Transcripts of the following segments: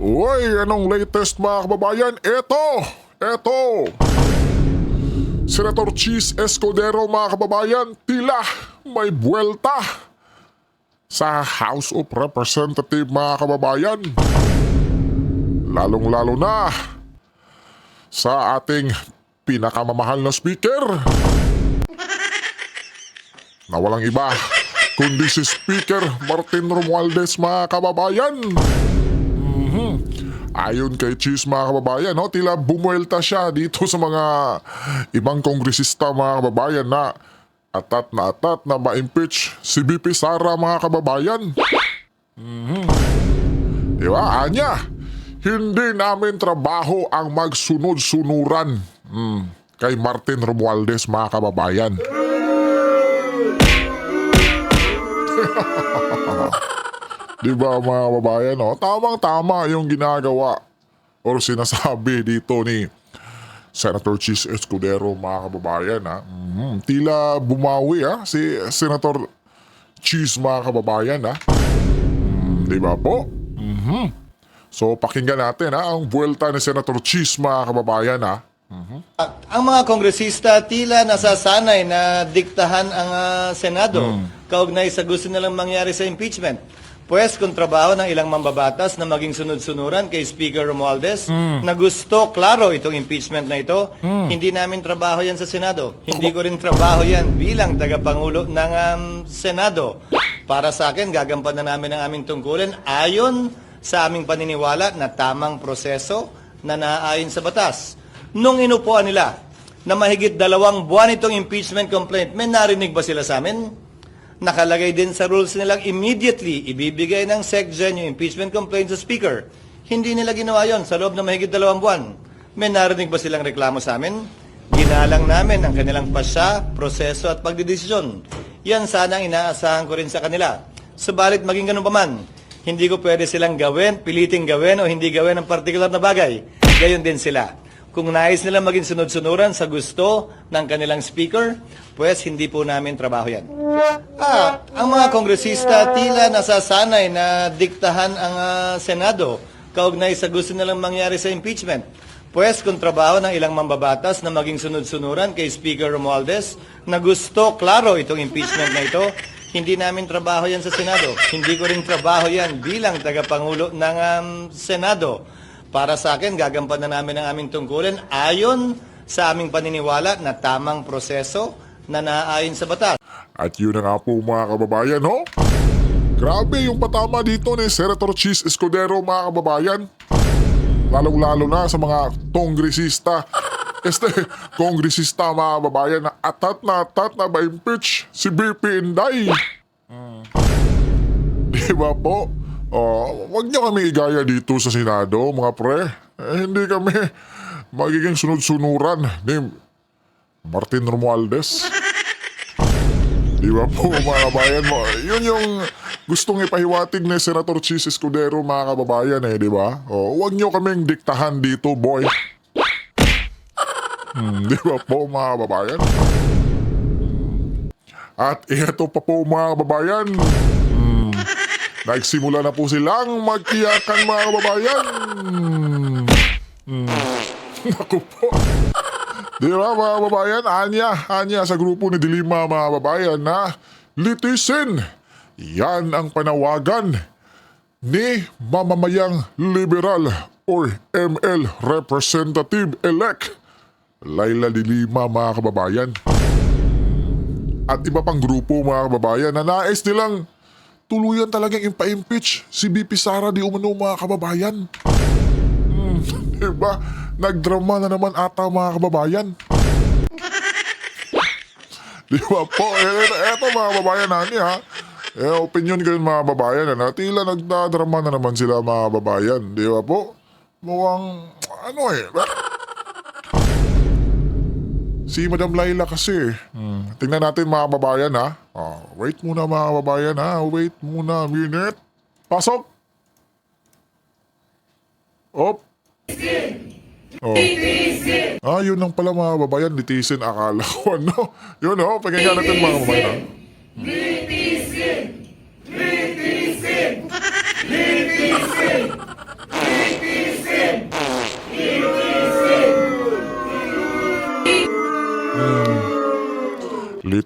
Uy, anong latest mga kababayan? Eto! Senator Cheese Escudero mga kababayan, tila may buwelta sa House of Representatives mga kababayan. Lalong-lalo na sa ating pinakamamahal na speaker na walang iba kundi si Speaker Martin Romualdez mga kababayan. Ayon kay Cheese mga kababayan, tila bumuelta siya dito sa mga ibang kongresista mga kababayan na atat na ma-impeach si BP Sara mga kababayan. Diba, Anya? Hindi namin trabaho ang magsunod-sunuran kay Martin Romualdez mga kababayan. Diba mga kababayan, tamang-tama yung ginagawa or sinasabi dito ni Senator Cheese Escudero mga kababayan. Tila bumawi si Senator Cheese mga kababayan. Diba po? So pakinggan natin ang buwelta ni Senator Cheese mga kababayan. Ang mga kongresista tila nasasanay na diktahan ang Senado kaugnay sa gusto nilang mangyari sa impeachment. Pues kung trabaho ng ilang mambabatas na maging sunod-sunuran kay Speaker Romualdez na gusto, klaro, itong impeachment na ito, hindi namin trabaho yan sa Senado. Hindi ko rin trabaho yan bilang tagapangulo ng Senado. Para sa akin, gagampanan namin ang aming tungkulin ayon sa aming paniniwala na tamang proseso na naaayon sa batas. Nung inupuan nila na mahigit 2 buwan itong impeachment complaint, may narinig ba sila sa amin? Nakalagay din sa rules nilang immediately ibibigay ng SecGen yung impeachment complaint sa Speaker. Hindi nila ginawa yon sa loob ng mahigit 2 buwan. May narinig ba silang reklamo sa amin? Ginalang namin ang kanilang pasya, proseso at pagdidesisyon. Yan sana ang inaasahan ko rin sa kanila. Subalit maging ganun pa man, hindi ko pwede silang gawin, piliting gawin o hindi gawin ang particular na bagay. Gayon din sila. Kung nais nila maging sunod-sunuran sa gusto ng kanilang speaker, pues hindi po namin trabaho yan. Ang mga kongresista tila nasasanay na diktahan ang Senado kaugnay sa gusto nilang mangyari sa impeachment. Pues kung trabaho ng ilang mambabatas na maging sunod-sunuran kay Speaker Romualdez na gusto, klaro, itong impeachment na ito, hindi namin trabaho yan sa Senado. Hindi ko rin trabaho yan bilang tagapangulo ng Senado. Para sa akin, gagampanan namin ang aming tungkulin ayon sa aming paniniwala na tamang proseso na naaayon sa batas. At yun na nga po mga kababayan, Grabe yung patama dito ni Senator Cheese Escudero mga kababayan. Lalong-lalo na sa mga kongresista. Kongresista mga kababayan na atat na ba-impeach si BP Inday. Diba po? Wag niyo kami igaya dito sa Senado, mga pre. Hindi kami magiging sunod-sunuran ni Martin Romualdez. Di ba po, mga kabayan mo? Yun yung gustong ipahiwatig ni Senator Cheese Escudero, mga kababayan, di ba? Wag niyo kaming diktahan dito, boy. Di ba po, mga kababayan? At ito pa po, mga kababayan. Nagsimula na po silang magkiyakan mga kababayan. Naku po. Di ba mga kababayan? Anya sa grupo ni Dilima mga kababayan na litisin. Yan ang panawagan ni mamamayang liberal or ML Representative-elect Laila Dilima mga kababayan. At iba pang grupo mga kababayan na nais nilang tuluyan talagang impa-impeach si BP Sara di umano mga kababayan. Diba? Nagdrama na naman ata mga kababayan. Diba po? Eto mga kababayan natin opinion kayo mga kababayan tila nagdadrama na naman sila mga kababayan. Diba po? Mukhang si Madam Laila kasi. Tingnan natin mga kababayan wait muna mga kababayan Wait muna a minute. Pasok! Op! Yun lang pala mga kababayan. Litisin akala ko Yun pakinggan natin mga kababayan Litisin! Litisin! Litisin!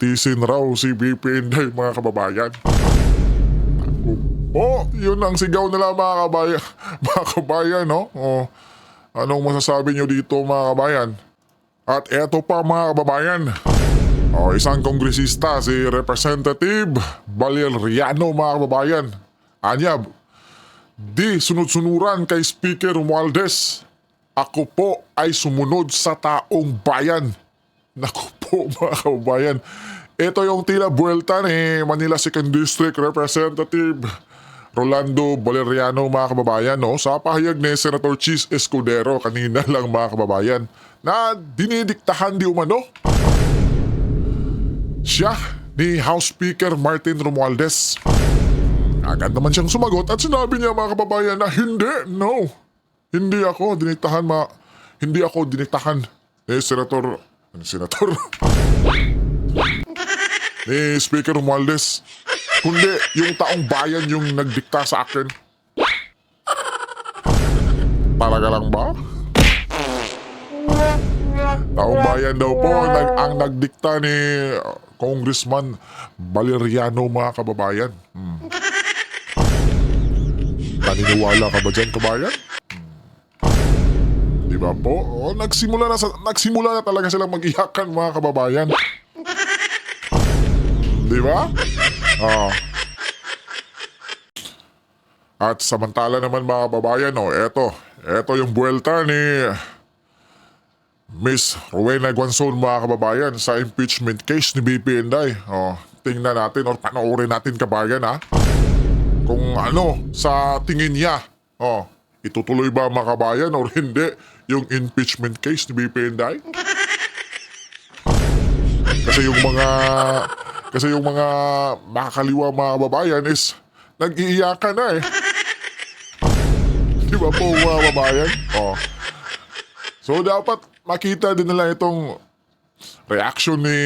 litisin raw si BP Inday mga kababayan. Oh, yun ang sigaw nila mga kabayan. Mga kabayan, no? Oh, anong masasabi nyo dito mga kabayan? At eto pa mga kababayan. Oh, isang kongresista si Representative Valeriano mga kababayan. Anya, di sunod-sunuran kay Speaker Romualdez. Ako po ay sumunod sa taong bayan. Naku po mga kababayan. Ito yung tila buwelta ni Manila 2nd District Representative Rolando Valeriano mga kababayan, no? Sa pahayag ni Senator Chis Escudero kanina lang mga kababayan na dinidiktahan di umano siya ni House Speaker Martin Romualdez. Agad naman siyang sumagot at sinabi niya mga kababayan na hindi, no. Hindi ako diniktahan ni Senator ni Speaker Romualdez. Kundi yung taong bayan yung nagdikta sa akin. Talaga lang ba? Taong bayan daw po ang nagdikta ni Congressman Valeriano mga kababayan. Naniniwala ka ba dyan kabayan? Di ba po? O, nagsimula na talaga silang mag-iyakan mga kababayan. Di ba? At samantala naman mga kababayan, eto yung buwelta ni Miss Rowena Guanzon mga kababayan sa impeachment case ni BP Inday. Tingnan natin or panoorin natin kabayan kung ano sa tingin niya. Itutuloy ba mga kabayan or hindi yung impeachment case ni BP Inday? Kasi yung mga makakaliwa mga kababayan is nag-iiyakan na eh. Di ba po mga kababayan? So dapat makita din nila itong reaction ni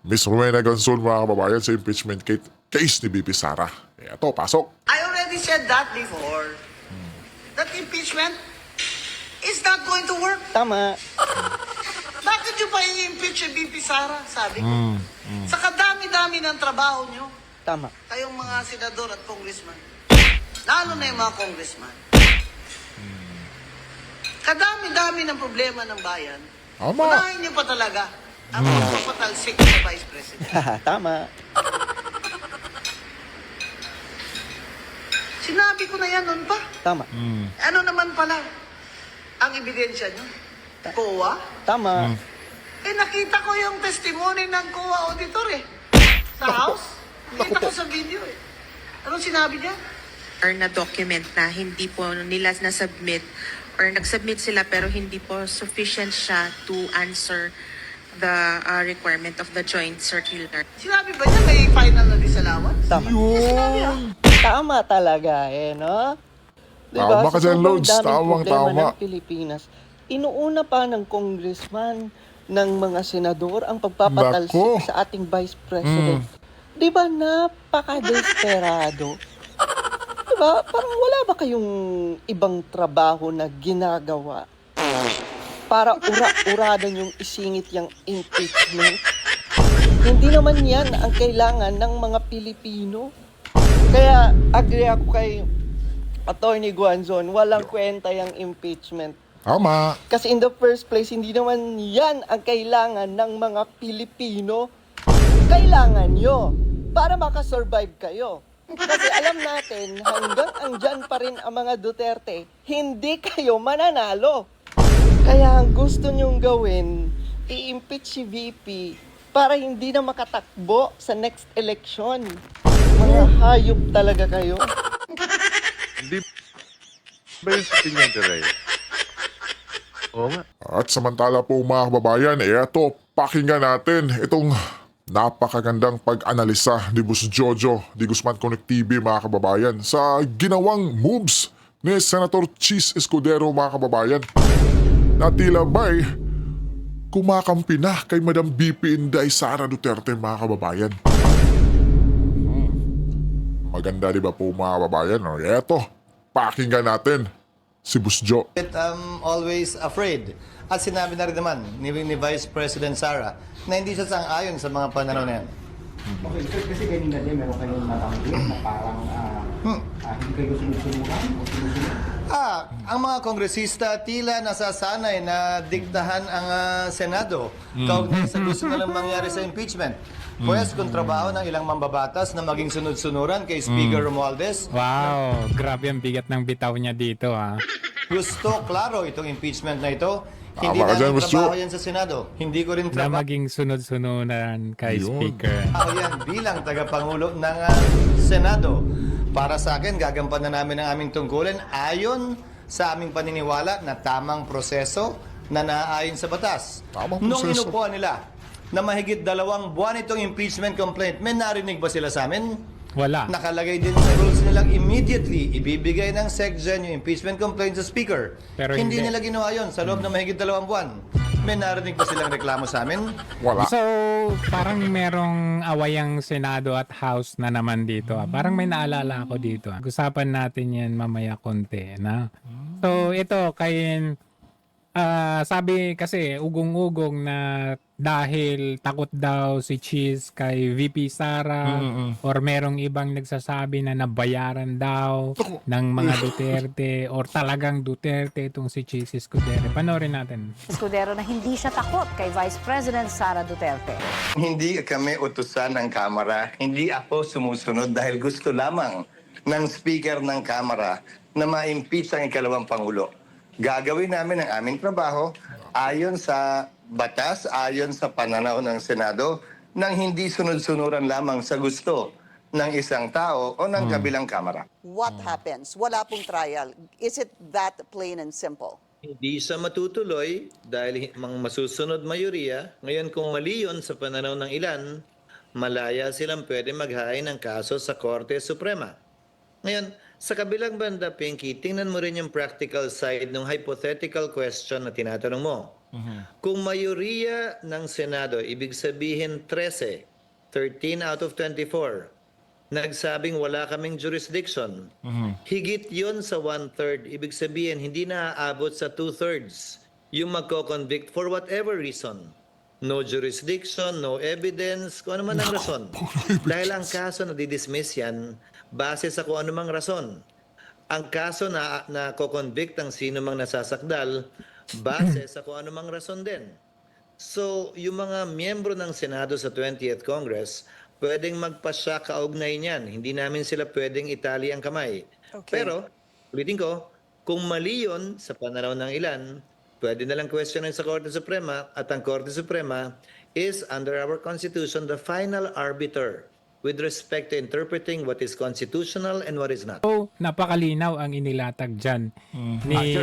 Miss Rowena Guanzon mga kababayan sa impeachment case ni BP Sara. Ito, pasok. I already said that before. That impeachment is not going to work. Tama. Bakit nyo pa i-impeach si BP Sara? Sabi ko. Sa kadami-dami ng trabaho nyo, Tama. kayong mga senador at congressman, lalo na yung mga congressman, kadami-dami ng problema ng bayan, Tama. unahin nyo pa talaga ang pagpapatalsik sa Vice President. Tama. Sinabi ko na yan noon pa. Tama. Ano naman pala ang ebidensya nyo? COA? Tama. Eh, nakita ko yung testimony ng COA auditor eh. Sa house. Nakita ko sa video eh. Anong sinabi niya? Or na document na hindi po nila na-submit or nag-submit sila pero hindi po sufficient siya to answer the requirement of the joint circular. Sinabi ba niya may final na disallowance? Tama. Sinabi ah. Tama talaga no? Tama ka dyan, sobrang Lods. daming Tamang problema tama. ng Pilipinas, inuuna pa ng congressman, ng mga senador ang pagpapatalsik Nako. sa ating vice president. Di ba napaka-desperado? Di ba? Parang wala ba kayong ibang trabaho na ginagawa para ura-uradan yung isingit yung impeachment? Hindi naman yan ang kailangan ng mga Pilipino. Kaya agree ako kay Attorney Guanzon, walang kwenta yung impeachment. Tama. Kasi in the first place, hindi naman yan ang kailangan ng mga Pilipino. Kailangan nyo para makasurvive kayo. Kasi alam natin, hanggang andyan pa rin ang mga Duterte, hindi kayo mananalo. Kaya ang gusto nyong gawin, i-impeach si VP para hindi na makatakbo sa next election. Mga hayop talaga kayo. Hindi ba yung sa tingin, Ray? Oo nga. At samantala po mga kababayan, eto, pakinggan natin itong napakagandang pag-analisa ni Boss Jojo di Guzman Connect TV mga kababayan sa ginawang moves ni Senator Chis Escudero mga kababayan na tila ba'y kumakampi na kay Madam BP Inday Sara Duterte mga kababayan. Maganda di ba po mga kababayan? Eto, pakinggan natin Si Busjo. I'm always afraid. At sinabi na rin naman ni Vice President Sara na hindi siya sang-ayon sa mga pananaw na yan. Okay, sir, kasi kanina din meron kayong nabanggit na parang hindi kayo sinusunuran o sinusunod. Ang mga kongresista tila nasasanay na diktahan ang Senado kaugnay sa gusto nilang mangyari sa impeachment. Pwes kung trabaho ng ilang mambabatas na maging sunod-sunuran kay Speaker Romualdez, Wow, grabe ang bigat ng bitaw niya dito ah. gusto klaro itong impeachment na ito. Hindi Tama ka dyan, namin Mr. trabaho yan sa Senado. Hindi ko rin Na trabaho maging sunod-sunuran kay Yun. Speaker. yan bilang tagapangulo ng Senado. Para sa akin, gagampanan namin ang aming tungkulin ayon sa aming paniniwala na tamang proseso na naaayon sa batas. Tamang Nung proseso. inupuan nila na mahigit 2 buwan itong impeachment complaint, may narinig ba sila sa amin? Wala. Nakalagay din sa rules nilang immediately ibibigay ng SecGen yung impeachment complaint sa Speaker. Pero hindi hindi. nila ginawa yun sa loob ng mahigit 2 buwan. May narinig ba silang reklamo sa amin? Wala. So, parang merong awayang Senado at House na naman dito. Ah. Parang may naalala ako dito. Ah. Usapan natin yan mamaya konti. Na? So, ito, sabi kasi ugong-ugong na dahil takot daw si Cheese kay VP Sara or merong ibang nagsasabi na nabayaran daw ng mga Duterte or talagang Duterte itong si Cheese Escudero. Panoorin natin. Escudero na hindi siya takot kay Vice President Sara Duterte. Hindi kami utusan ng Kamara. Hindi ako sumusunod dahil gusto lamang ng Speaker ng Kamara na ma-impeach ang ikalawang Pangulo. Gagawin namin ang aming trabaho ayon sa batas, ayon sa pananaw ng Senado, nang hindi sunod-sunuran lamang sa gusto ng isang tao o ng kabilang Kamara. What happens? Wala pong trial. Is it that plain and simple? Hindi siya matutuloy dahil mga masusunod mayoriya. Ngayon kung mali yun sa pananaw ng ilan, malaya silang pwede maghain ng kaso sa Korte Suprema. Ngayon, sa kabilang banda, Pinky, tingnan mo rin yung practical side ng hypothetical question na tinatanong mo. Kung mayoriya ng Senado, ibig sabihin 13 out of 24, nagsabing wala kaming jurisdiction, higit yon sa 1/3, ibig sabihin hindi na aabot sa 2/3 yung magko-convict for whatever reason. No jurisdiction, no evidence, kung ano man ang rason. Dahil ang kaso na didismiss yan, base sa kung ano mang rason. Ang kaso na ko-convict ang sino mang nasasakdal, base sa kung ano mang rason din. So, yung mga miyembro ng Senado sa 20th Congress, pwedeng magpasya kaugnay niyan. Hindi namin sila pwedeng itali ang kamay. Okay. Pero, ulitin ko, kung mali yun sa pananaw ng ilan, pwede nalang questionin sa Korte Suprema at ang Korte Suprema is, under our Constitution, the final arbiter with respect to interpreting what is constitutional and what is not. So, napakalinaw ang inilatag dyan ni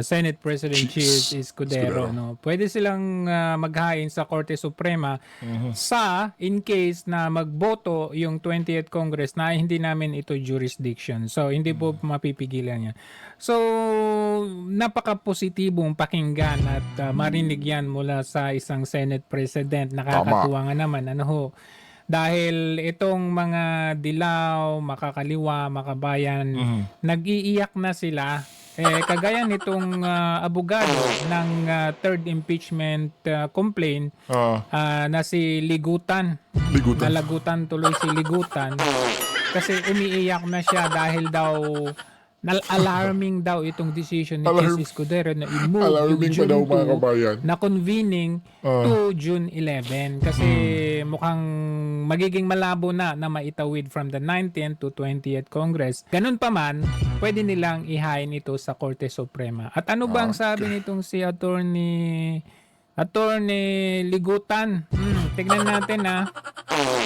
Senate President Cheese Escudero. No? Pwede silang maghain sa Korte Suprema sa in case na magboto yung 20th Congress na hindi namin ito jurisdiction. So, hindi po mapipigilan yan. So, napaka-positibong pakinggan at marinig yan mula sa isang Senate President. Nakakatuwa nga naman. Ano ho? Dahil itong mga dilaw, makakaliwa, makabayan, nag-iiyak na sila. Kagaya nitong abogado ng third impeachment complaint na si Ligutan. Nalagutan tuloy si Ligutan. Kasi umiiyak na siya dahil daw alarming daw itong decision ni Cheese Escudero na i-move Alarming pa daw mga kabayan. na convening to June 11 kasi mukhang magiging malabo na maitawid from the 19th to 20th Congress. Ganun pa man, pwede nilang ihain ito sa Korte Suprema. At ano ba ang sabi nitong si Attorney Ligutan? Tignan natin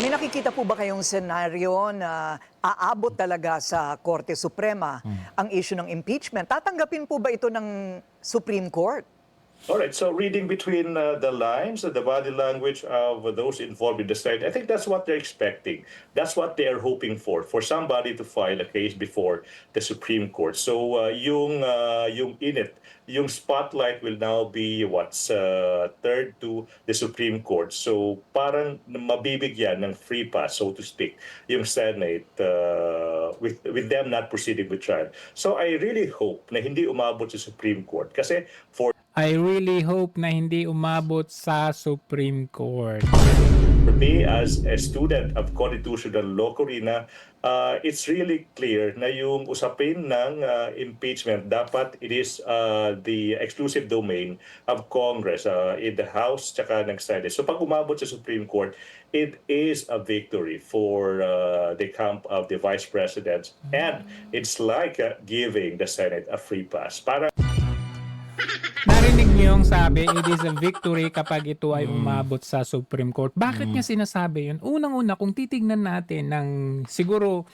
May nakikita po ba kayong senaryo na aabot talaga sa Korte Suprema ang issue ng impeachment? Tatanggapin po ba ito ng Supreme Court? All right, so reading between the lines, the body language of those involved in the study, I think that's what they're expecting. That's what they are hoping for somebody to file a case before the Supreme Court. So yung init, yung spotlight will now be third to the Supreme Court. So parang mabibigyan ng free pass, so to speak, yung Senate with them not proceeding with trial. So I really hope na hindi umabot sa Supreme Court kasi I really hope na hindi umabot sa Supreme Court. For me, as a student of constitutional law, Corina, it's really clear na yung usapin ng impeachment, dapat it is the exclusive domain of Congress in the House tsaka ng Senate. So pag umabot sa Supreme Court, it is a victory for the camp of the Vice President. And it's like giving the Senate a free pass. Para Narinig niyo yung sabi, it is a victory kapag ito ay umabot sa Supreme Court. Bakit niya sinasabi yun? Unang-una, kung titignan natin ng siguro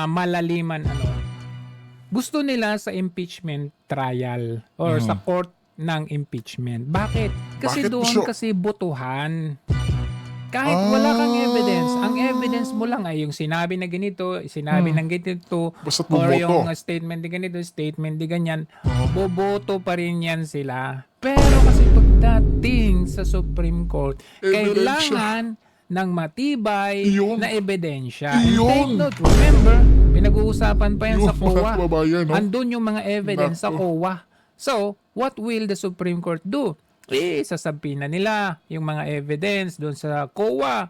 malaliman, gusto nila sa impeachment trial or sa court ng impeachment. Bakit? Kasi Bakit doon gusto? kasi botohan. Kahit wala kang evidence, ang evidence mo lang ay yung sinabi na ganito, sinabi ng ganito, Basta't or bumoto. yung statement na ganito, statement na ganyan, boboto pa rin yan sila. Pero kasi pagdating sa Supreme Court, kailangan ng matibay Iyon. na ebidensya. Iyon. And take note, remember, pinag-uusapan pa yan sa Iyon, mga COA. kababayan, no? Andun yung mga evidence sa COA. So, what will the Supreme Court do? Sasabihin na nila yung mga evidence doon sa COA.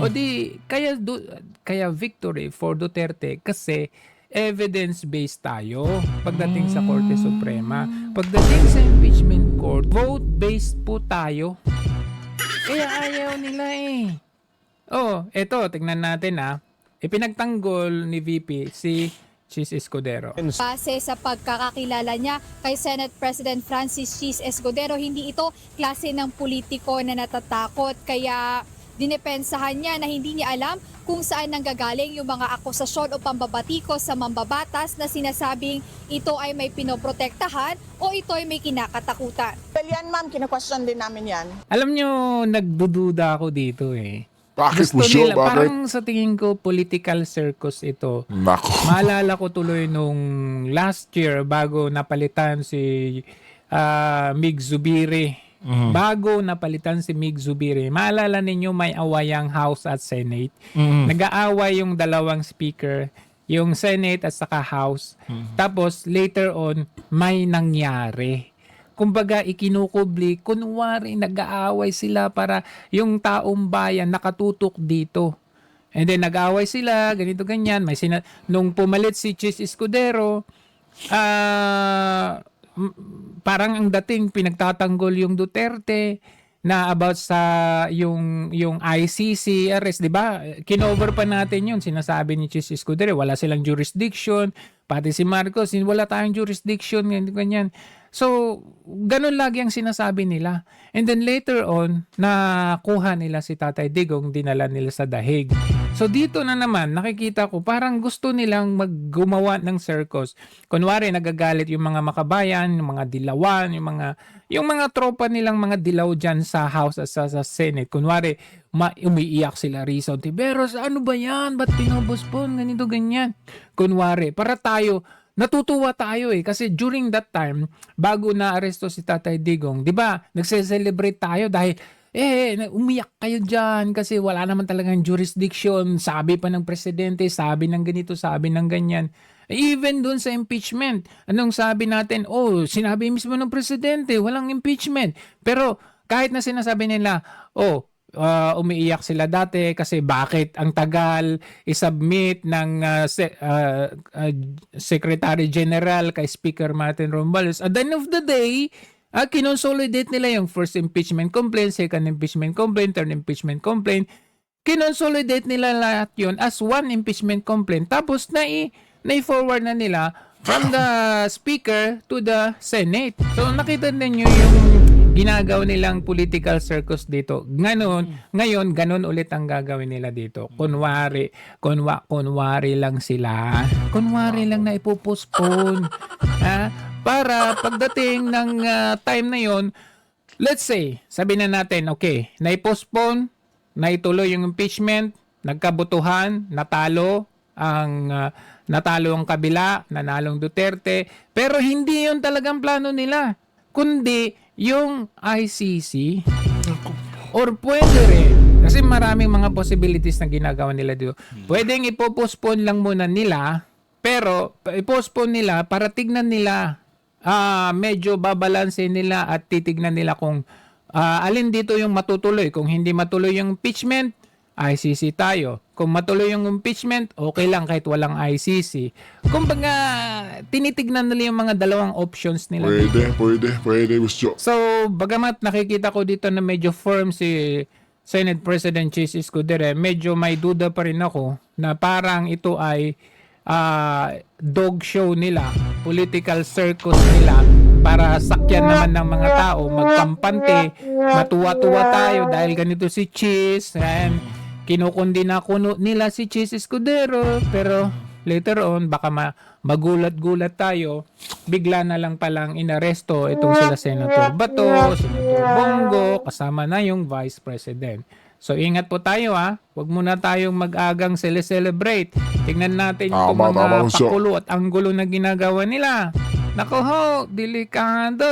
O di, kaya victory for Duterte kasi evidence-based tayo pagdating sa Korte Suprema. Pagdating sa impeachment court, vote-based po tayo. Kaya ayaw nila eh. Oh, eto, tignan natin Ipinagtanggol ni VP si Chis Escudero. Base sa pagkakakilala niya kay Senate President Francis Chis Escudero, hindi ito klase ng politiko na natatakot. Kaya dinepensahan niya na hindi niya alam kung saan nanggagaling yung mga akusasyon o pambabatikos sa mambabatas na sinasabing ito ay may pinoprotektahan o ito ay may kinakatakutan. Well, yan ma'am, kina-question din namin yan. Alam nyo, nagdududa ako dito eh. Bakit Gusto mo siya? nila, Bakit? parang sa tingin ko, political circus ito. Nako. Maalala ko tuloy nung last year, bago napalitan si Mig Zubiri. Bago napalitan si Mig Zubiri, maalala ninyo may awayang House at Senate. Nag-aaway yung dalawang speaker, yung Senate at saka House. Tapos later on, may nangyari. Kumbaga, ikinukubli, kunwari nag-aaway sila para yung taong bayan nakatutok dito. And then nag-aaway sila, ganito ganyan. Nung pumalit si Chis Escudero, parang ang dating pinagtatanggol yung Duterte na about sa yung ICC arrest, 'di ba? Kinover pa natin 'yun, sinasabi ni Chis Escudero, wala silang jurisdiction, pati si Marcos, wala tayong jurisdiction, ganyan. So, ganun lagi ang sinasabi nila. And then later on, nakuha nila si Tatay Digong, dinala nila sa dahig. So dito na naman, nakikita ko parang gusto nilang maggumawa ng circus. Kunwari, nagagalit yung mga makabayan, yung mga dilawan, yung mga tropa nilang mga dilaw dyan sa House at sa Senate. Kunwari, umiiyak sila Risa Ontiveros, ano ba yan? Ba't pinopospon? Ganito, ganyan. Kunwari, para tayo, natutuwa tayo kasi during that time, bago na aresto si Tatay Digong, di ba, nagse-celebrate tayo dahil umiyak kayo dyan kasi wala naman talagang jurisdiction. Sabi pa ng presidente, sabi ng ganito, sabi ng ganyan. Even dun sa impeachment, anong sabi natin? Sinabi mismo ng presidente, walang impeachment. Pero kahit na sinasabi nila, umiiyak sila dati kasi bakit ang tagal isubmit ng Secretary General kay Speaker Martin Romualdez. At the end of the day, kinonsolidate nila yung first impeachment complaint, second impeachment complaint, third impeachment complaint. Kinonsolidate nila lahat yun as one impeachment complaint. Tapos na-forward na nila from the Speaker to the Senate. So nakita ninyo yung ginagawa nilang political circus dito. Ngayon, ganun ulit ang gagawin nila dito. Kunwari lang sila. Kunwari lang na ipopostpone. Para pagdating ng time na yon, let's say, sabi na natin, okay, naipostpone, naituloy yung impeachment, nagkabutuhan, natalo ang kabila, nanalong Duterte, pero hindi yun talagang plano nila, kundi yung ICC, or pwede rin, kasi maraming mga possibilities na ginagawa nila dito. Pwedeng ipopostpone lang muna nila, pero ipostpone nila para tignan nila, medyo babalanse nila at titignan nila kung alin dito yung matutuloy. Kung hindi matuloy yung impeachment, ICC tayo. Kung matuloy yung impeachment, okay lang kahit walang ICC. Kumbaga, tinitignan nila yung mga dalawang options nila. Pwede, Gusto. So, bagamat nakikita ko dito na medyo firm si Senate President Chis Escudero, medyo may duda pa rin ako na parang ito ay dog show nila, political circus nila para sakyan naman ng mga tao, magkampante, matuwa-tuwa tayo dahil ganito si Chis, and kinukundina nila si Chis Escudero, pero later on baka magulat-gulat tayo, bigla na lang palang inaresto itong sila Senator Bato, Senator Bongo, kasama na yung Vice President. So ingat po tayo huwag muna tayong mag-agang celebrate. Tingnan natin yung mga pakulo at anggulo na ginagawa nila. Nako ho, delikado.